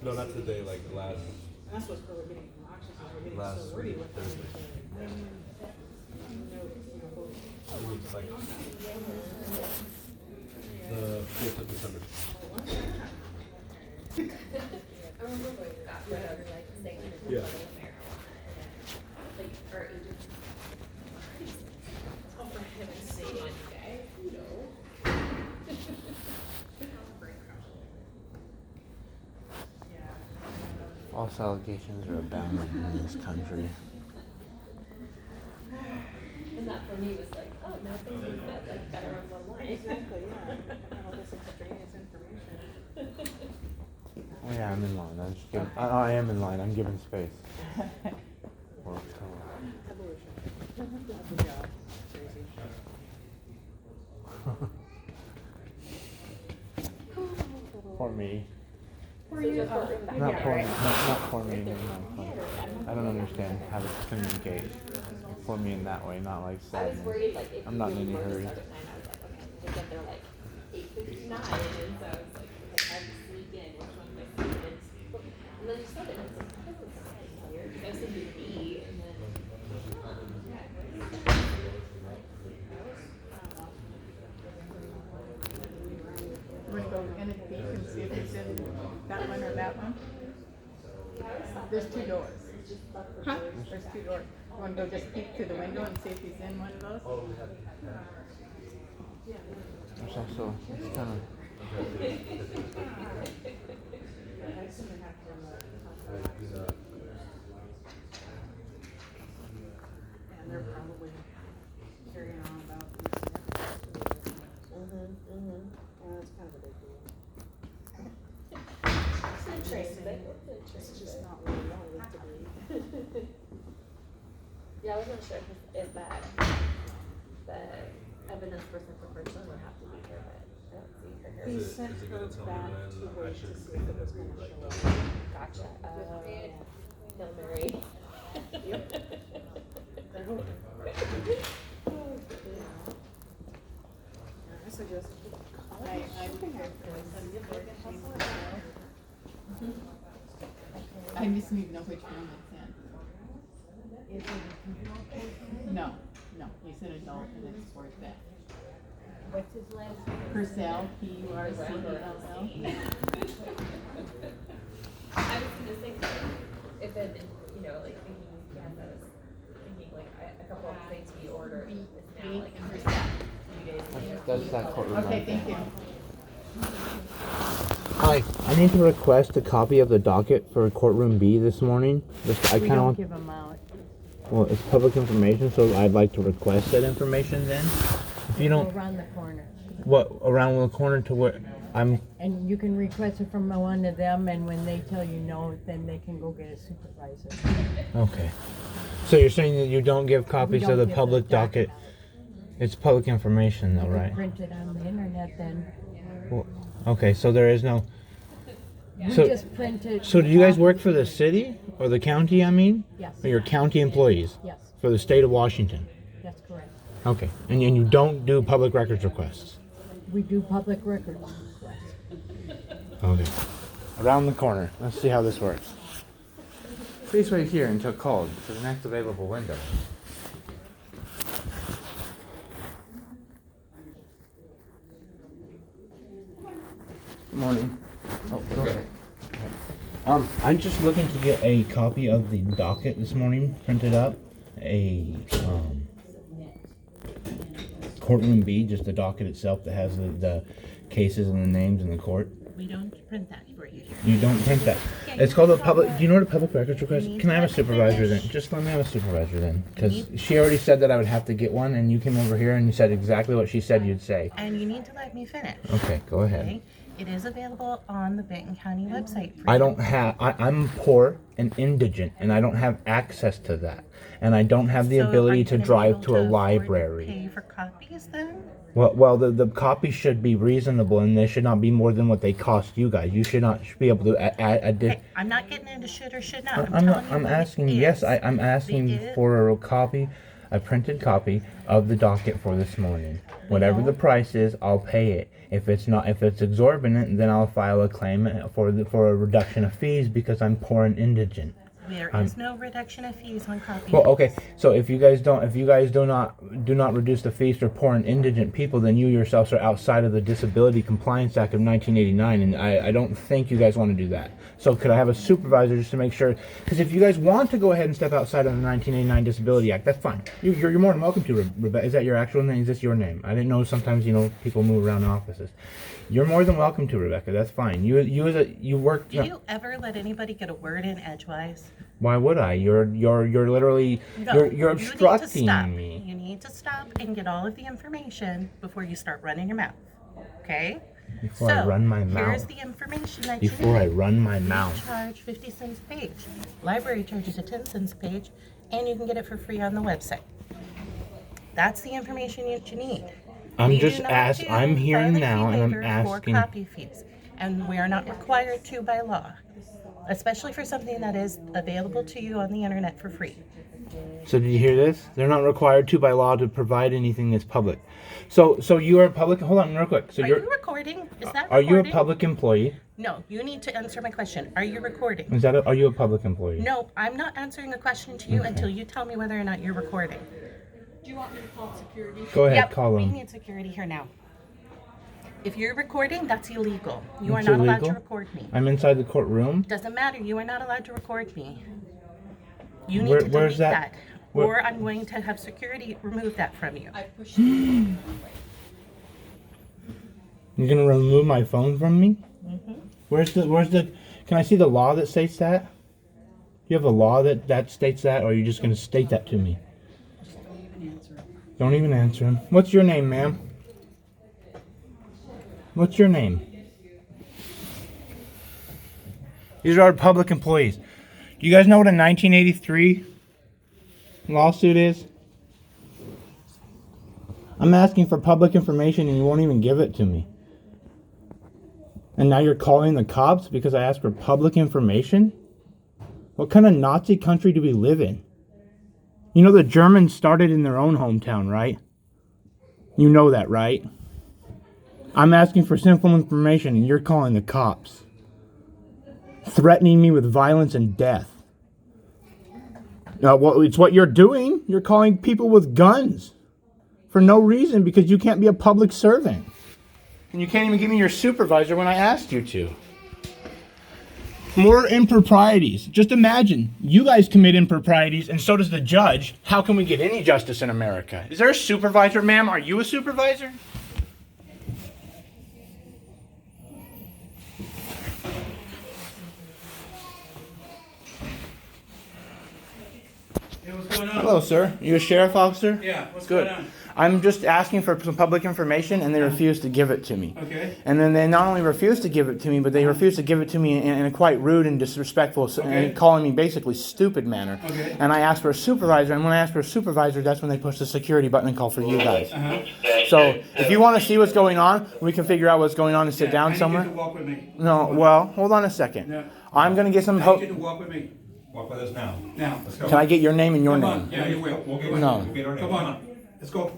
No, not today, like last. That's what's probably getting obnoxious, is we're getting Last so wordy week, with Thursday. Like the 4th of December. I remember when we got rid of like saying Yeah. like our agents. Oh, for heaven's sake, guys, you know. False allegations are abounding in this country. And that for me was like, oh, now things are good, like better on one line. Exactly, yeah. All this extraneous information. Oh yeah, I'm in line. I'm just giving, I am in line. I'm giving space. Evolution. Good job. Crazy. For me. For you, Not for me. Not for me. No. I don't understand how to communicate. For me in that way, not like I was sadness. worried like if I'm not in any were to hurry. start at 9, I was like, okay, we'll get there like 8:59, and so I was like, I had to sneak in, which one am I sneaking in? And then you started, and I was like, that doesn't sound weird, because I was thinking B, and then, You want to go in and peek and see if it's in that one or that one? There's 2 doors. Huh? There's 2 doors. You want to go just peek through the window and see if he's in one of those? There's also, it's kind of. And they're probably carrying on about. Yeah, that's kind of a big deal. it's a train thing. It's just not what we wanted it to be. Yeah, I wasn't sure if that, the evidence person for person would have to be here, but I don't see her here. He Is it- sent is it her gonna tell me back when to I wait to should see if it was maybe, gonna like, show double up. Gotcha. Hail Mary. I suggest. I'm prepared for this. I just need to know which one it's in. No. You said adult and it's for theft. What's his last name? Purcell, P-U-R-C-E-L-L. I was gonna think that if it, you know, like thinking, yeah, I was thinking like a couple of things we ordered is now like in reset a few days later. That's that courtroom. Okay, right thank there. you. Hi, I need to request a copy of the docket for courtroom B this morning. I We kind don't of give them out. well, it's public information, so I'd like to request that information then. If you Go don't, around the corner. what around the corner to where I'm. And you can request it from one of them, and when they tell you no, then they can go get a supervisor. Okay. So you're saying that you don't give copies don't of the give the public docket? docket It's public information, though, You right? can print it on the internet then. Well, okay, so there is no. We So, just print it. so do you guys work for the city or the county? I mean, Yes, or you're county employees yes, for the state of Washington? that's correct. Okay, and you don't do public records requests. We do public records requests. Okay. Around the corner. Let's see how this works. Please wait here until called for the next available window. Good morning. Oh, go ahead. I'm just looking to get a copy of the docket this morning printed up. Courtroom B, just the docket itself that has the cases and the names in the court. We don't print that for you here. You don't print that. It's called a public. Do you know what a public records request? Can I have a supervisor then? Just let me have a supervisor then, because she already said that I would have to get one, and you came over here and you said exactly what she said you'd say. And you need to let me finish. Okay, go ahead. Okay? It is available on the Benton County website for I you. don't have. I'm poor and indigent, and I don't have access to that, and I don't have the So are ability you to gonna be drive able to a afford to library. Pay for copies then? Well, the copy should be reasonable, and they should not be more than what they cost you guys. You should not be able to add. Hey, I'm not getting into should or should not. I'm not. telling you I'm what it asking. is. Yes, I'm asking It- for a copy a printed copy of the docket for this morning. Whatever the price is, I'll pay it. If it's exorbitant, then I'll file a claim for a reduction of fees because I'm poor and indigent. There is no reduction of fees on copy. Well, okay. So if you guys do not reduce the fees for poor and indigent people, then you yourselves are outside of the Disability Compliance Act of 1989, and I don't think you guys want to do that. So could I have a supervisor just to make sure? Because if you guys want to go ahead and step outside of the 1989 Disability Act, that's fine. You're more than welcome to, Rebecca. Is that your actual name? Is this your name? I didn't know. Sometimes people move around offices. You're more than welcome to, Rebecca. That's fine. You work. Do you ever let anybody get a word in edgewise? Why would I? You're literally No, you're obstructing me. You need to stop and get all of the information before you start running your mouth. Okay? Before I run my Here's mouth. the information that Before you I need. run my We mouth. charge 50 cents a page. Library charges a 10 cents a page, and you can get it for free on the website. That's the information you need. I'm We just do not ask. do I'm here file a fee now, and I'm waiver asking. for copy fees, and we are not required to by law, especially for something that is available to you on the internet for free. So did you hear this? They're not required to by law to provide anything that's public. So you are a public. Hold on, real quick. So Are you recording? Is that Are recording? you a public employee? No, you need to answer my question. Are you recording? Are you a public employee? No, I'm not answering a question to you until you tell me whether or not you're recording. Do you want me to call security? Go ahead, Yep, call we them. need security here now. If you're recording, that's illegal. You are It's not allowed to illegal? record me. I'm inside the courtroom. Doesn't matter. You are not allowed to record me. You need Where- to where's delete that? that. Where- Or I'm going to have security remove that from you. I pushed you. You're gonna remove my phone from me? Mm-hmm. Where's the? Can I see the law that states that? You have a law that states that, or are you just gonna state that to me? Don't even answer him. What's your name, ma'am? What's your name? These are our public employees. Do you guys know what a 1983 lawsuit is? I'm asking for public information and you won't even give it to me. And now you're calling the cops because I asked for public information? What kind of Nazi country do we live in? You know the Germans started in their own hometown, right? You know that, right? I'm asking for simple information and you're calling the cops. Threatening me with violence and death. Well, it's what you're doing. You're calling people with guns. For no reason, because you can't be a public servant. And you can't even give me your supervisor when I asked you to. More improprieties. Just imagine, you guys commit improprieties, and so does the judge. How can we get any justice in America? Is there a supervisor, ma'am? Are you a supervisor? Hey, what's going on? Hello, sir. You a sheriff officer? Yeah, what's Good. going on? I'm just asking for some public information, and they refuse to give it to me. Okay. And then they not only refuse to give it to me, but they refuse to give it to me in a quite rude and disrespectful, and calling me basically stupid manner. Okay. And I asked for a supervisor, and when I asked for a supervisor, that's when they push the security button and call for you guys. Uh-huh. So if you want to see what's going on, we can figure out what's going on and sit down I need somewhere. you to walk with me. No, well, hold on a second. Yeah. I'm gonna get some I need you to hope. walk with me. Walk with us now. Now. Let's go. Can I get your name and your Come name? on. Yeah, you will. We'll get No. we'll get our name. Come on. Let's go.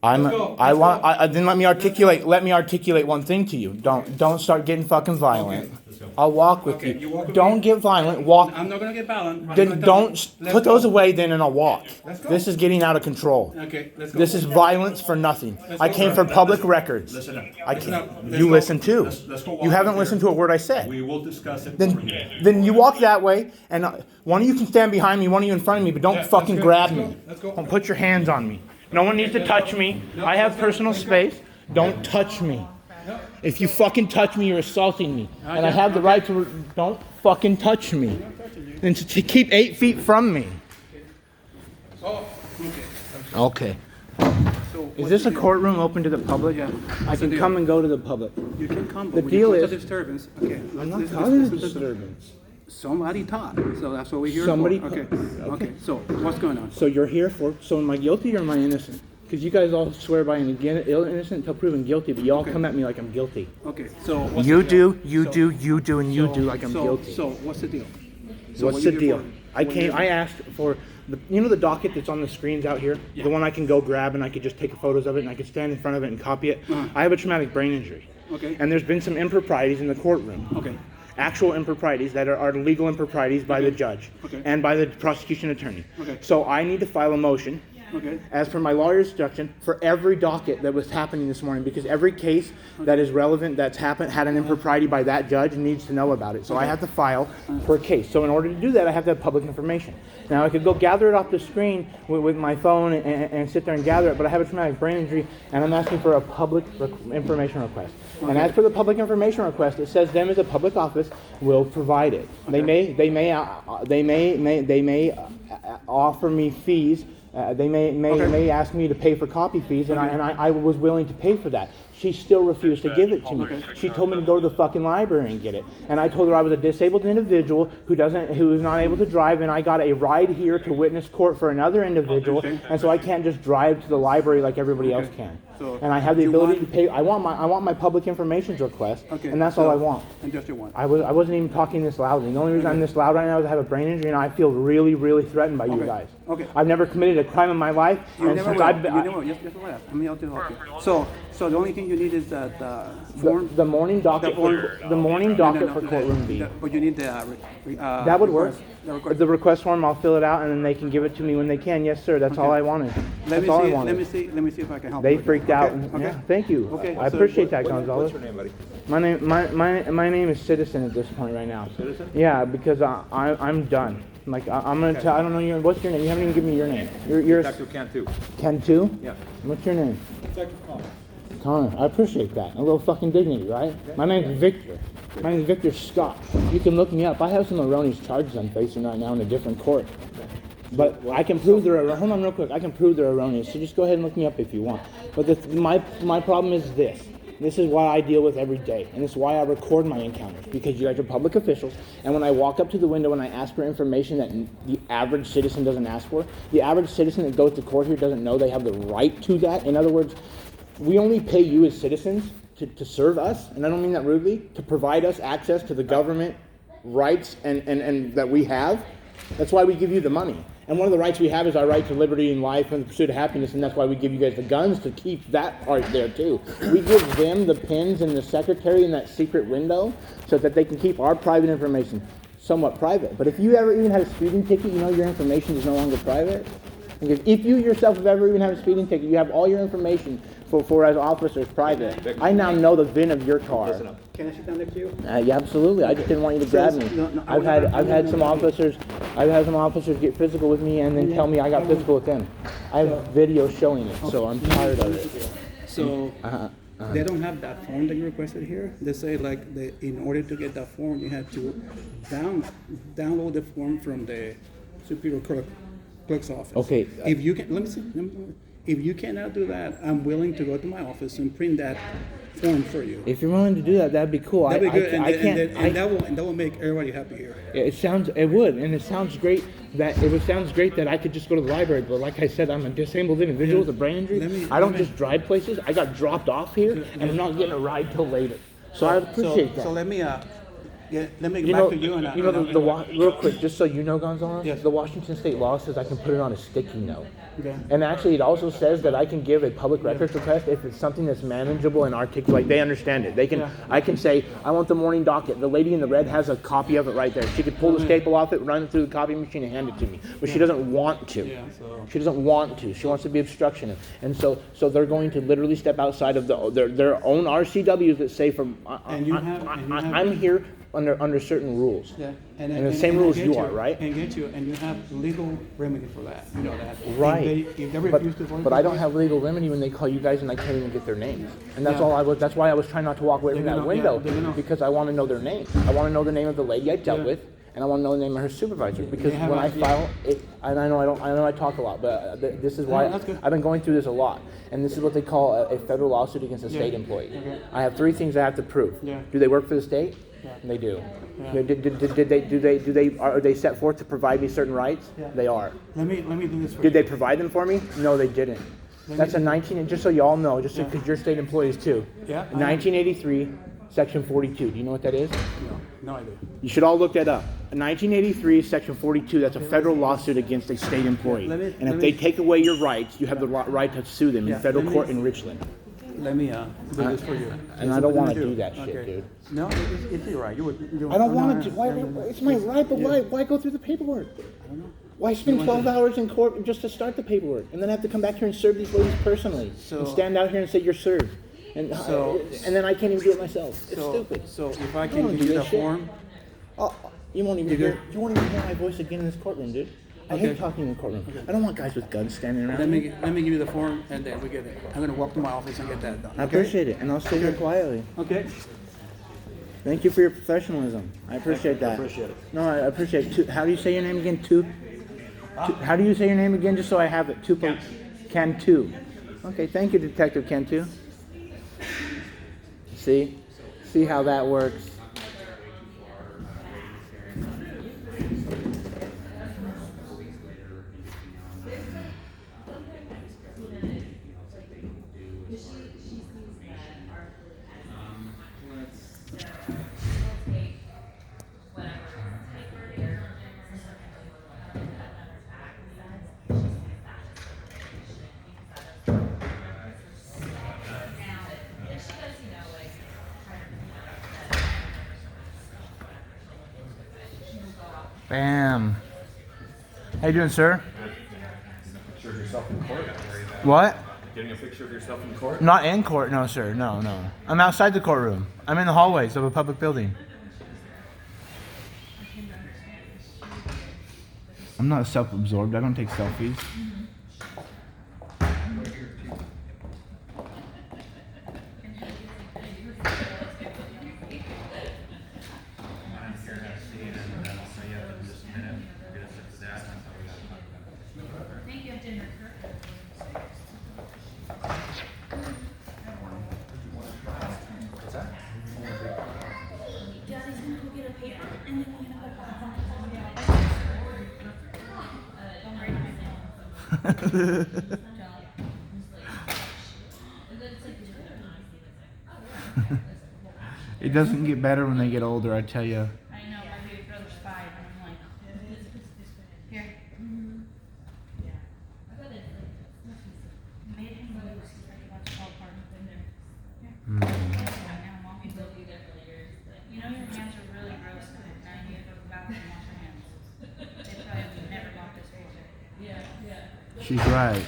I'm. Let's go, I let's want. go. Then let me articulate. Let me articulate one thing to you. Don't start getting fucking violent. Let's go. I'll walk with Okay, you. you walk with Don't me? get violent. Walk. I'm not gonna get violent. I'm Then gonna don't tell you. Let's put those go. away. Then and I'll walk. Let's go. This is getting out of control. Okay, let's go. This is violence for nothing. Let's I go, came sir. for public records. Listen up. I Listen can't. up. Let's You go. listen too. Let's go walk You haven't here. listened to a word I said. We will discuss it. Then you walk that way, and one of you can stand behind me, one of you in front of me, but don't Yeah, fucking let's go, grab let's me. go, let's go. Don't put your hands on me. No one needs to touch me. I have personal space. Don't touch me. If you fucking touch me, you're assaulting me, and I have the right to. Don't fucking touch me. And to keep 8 feet from me. Oh, okay. Okay. So Is what's this the a deal? courtroom open to the public? Yeah. I What's the can deal? come and go to the public. You can come, The but deal when you cause is- a disturbance. Okay. I'm not let's causing a listen to- disturbance. Somebody taught, so that's what we're here Somebody for. Okay. taught. Okay. So what's going on? So you're here for? So am I guilty or am I innocent? Because you guys all swear by innocent until proven guilty, but you all Okay. come at me like I'm guilty. Okay. So what's You the deal? do, you So- do, you do, and you so- do like I'm so- guilty. So what's the deal? So What's what the you here deal? for? I What came. you- I asked for You know the docket that's on the screens out here? Yeah. The one I can go grab and I could just take photos of it and I could stand in front of it and copy it? I have a traumatic brain injury. Okay. And there's been some improprieties in the courtroom. Okay. Actual improprieties that are legal improprieties by the judge Okay. and by the prosecution attorney. Okay. So I need to file a motion, Okay. as per my lawyer's instruction, for every docket that was happening this morning, because every case that is relevant that's happened had an impropriety by that judge and needs to know about it. So I have to file for a case. So in order to do that, I have to have public information. Now I could go gather it off the screen with my phone and sit there and gather it, but I have a traumatic brain injury and I'm asking for a public information request. And as per the public information request, it says them as a public office will provide it. They may offer me fees. They may ask me to pay for copy fees, and I was willing to pay for that. She still refused to give it to me. She told me to go to the fucking library and get it. And I told her I was a disabled individual who is not able to drive, and I got a ride here to witness court for another individual, and so I can't just drive to the library like everybody else can. And I have the ability to pay. I want my public information request, and that's all I want. And just you want. I wasn't even talking this loudly. The only reason I'm this loud right now is I have a brain injury, and I feel really, really threatened by you guys. Okay. I've never committed a crime in my life, You and never since will. I've You never will. Just relax. Let me help you. So the only thing you need is that form. the morning docket for courtroom B. But you need the. That would work. request. The request form, I'll fill it out, and then they can give it to me when they can. Yes, sir. That's all I wanted. Let That's all I me wanted. see. Let me see if I can help. They you. freaked out. Okay. And, Okay. yeah, thank you. Okay, I so appreciate that, Gonzalez. What's your name, buddy? My name is Citizen at this point right now. Citizen? Yeah, because I'm done. Like I'm gonna tell. I don't know what's your name. You haven't even given me your name. You're Detective Cant too. Ken too. Yeah. What's your name? Detective Connor. Connor. I appreciate that. A little fucking dignity, right? My name's Victor. My name's Victor Scott. You can look me up. I have some erroneous charges I'm facing right now in a different court. But I can prove they're hold on real quick. I can prove they're erroneous. So just go ahead and look me up if you want. But my problem is this. This is what I deal with every day, and this is why I record my encounters, because you guys are public officials, and when I walk up to the window and I ask for information that the average citizen doesn't ask for, the average citizen that goes to court here doesn't know they have the right to that. In other words, we only pay you as citizens to serve us, and I don't mean that rudely, to provide us access to the government rights and that we have. That's why we give you the money. And one of the rights we have is our right to liberty and life and the pursuit of happiness, and that's why we give you guys the guns to keep that part there too. We give them the pins and the secretary in that secret window so that they can keep our private information somewhat private. But if you ever even had a speeding ticket, you know your information is no longer private. Because if you yourself have ever even had a speeding ticket, you have all your information for as officers private. I now know the VIN of your car. Can I sit down next to you? Yeah, absolutely. I just didn't want you to grab me. No, I've had some officers get physical with me and then tell me I got physical with them. I have video showing it, so I'm tired of it. So they don't have that form that you requested here. They say in order to get that form, you had to download the form from the Superior Clerk's office. Okay. If you can, let me see. If you cannot do that, I'm willing to go to my office and print that form for you. If you're willing to do that, that'd be cool. That'd be good, I that will make everybody happy here. It sounds great that I could just go to the library, but like I said, I'm a disabled individual with a brain injury. I don't just drive places. I got dropped off here, and I'm not getting a ride till later. So I appreciate that. So let me get back to you. Real quick, just so you know, Gonzalo, Yes. the Washington State law says I can put it on a sticky note. Okay. And actually, it also says that I can give a public records request if it's something that's manageable and articulate. They understand it. I can say, I want the morning docket. The lady in the red has a copy of it right there. She could pull the staple off it, run it through the copy machine, and hand it to me. But she doesn't want to. Yeah, so. She doesn't want to. She wants to be obstructionist. And so they're going to literally step outside of their own RCWs that say I'm here under certain rules. Yeah, and the same rules you are, right? And you have legal remedy for that. You know that. Right. If they refuse to But I don't have legal remedy when they call you guys and I can't even get their names. And that's that's why I was trying not to walk away from that window, because I want to know their names. I want to know the name of the lady I dealt with, and I want to know the name of her supervisor, because when I file it, and I know I talk a lot, but this is why I've been going through this a lot. And this is what they call a federal lawsuit against a state employee. Okay. I have 3 things I have to prove. Yeah. Do they work for the state? Yeah. They do. Yeah. Are they set forth to provide me certain rights? Yeah. They are. Let me do this for you. Did they provide them for me? No, they didn't. That's a 19, and just so y'all know, just because you're state employees too. Yeah. 1983, section 42. Do you know what that is? No idea. You should all look that up. 1983, Section 42, that's a federal lawsuit against a state employee. let me- And let if me- they take away your rights, you have the right to sue them in Yeah, federal let me- court in Richland. Let me do this for you. And I don't want to do that shit, dude. No, it's your right. I don't want to do. It's my right, but why go through the paperwork? Why spend 12 hours in court just to start the paperwork, and then have to come back here and serve these ladies personally, and stand out here and say you're served, and then I can't even do it myself. It's stupid. So if I I can don't give do you the that shit. form, Oh, you won't even hear my voice again in this courtroom, dude. I hate Okay. talking in the courtroom. I don't want guys with guns standing around. let me give you the form, and then we get it. I'm gonna walk to my office and get that done. I appreciate it, and I'll stay here quietly. Okay. Thank you for your professionalism. I appreciate that. appreciate it. No, I appreciate it. How do you say your name again? How do you say your name again, just so I have it? Cantu. Okay, thank you, Detective Cantu. See how that works. Bam. How you doing, sir? Picture of yourself in court? What? Getting a picture of yourself in court? Not in court, no, sir. No. I'm outside the courtroom. I'm in the hallways of a public building. I'm not self-absorbed. I don't take selfies. It doesn't get better when they get older, I tell you. I know, my baby brother's 5, and I'm like, here. Made him lose, he's like, let's fall apart in there. Now, mommy will be there for years. You know your hands are really gross, and now you need to go to the bathroom and wash your hands. They probably have never bought this before. She's right.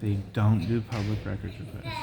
They don't do public records requests.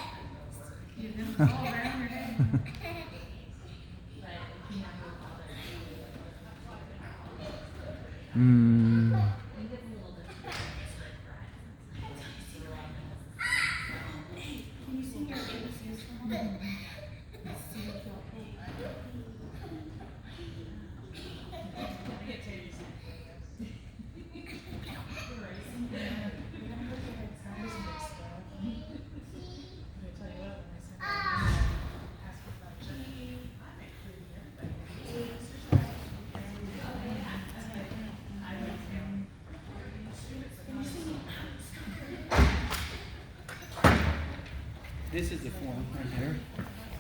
This is the form right here.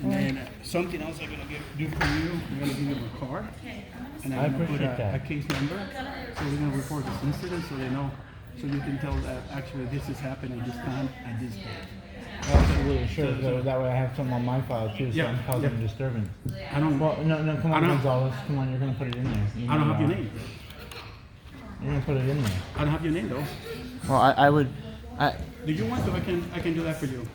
And then something else I'm gonna do for you. I'm gonna give you a card. And I'm gonna put a case number. So we're gonna report this incident so they know, so you can tell that actually this is happening at this time at this date. Absolutely, sure. That way I have some on my file too, so I'm causing a disturbance. I don't. Well, no, come on, I don't- Gonzalez. Come on, you're gonna put it in there. I don't have your name. You're gonna put it in there. I don't have your name though. Well, I would. Do you want to? I can do that for you.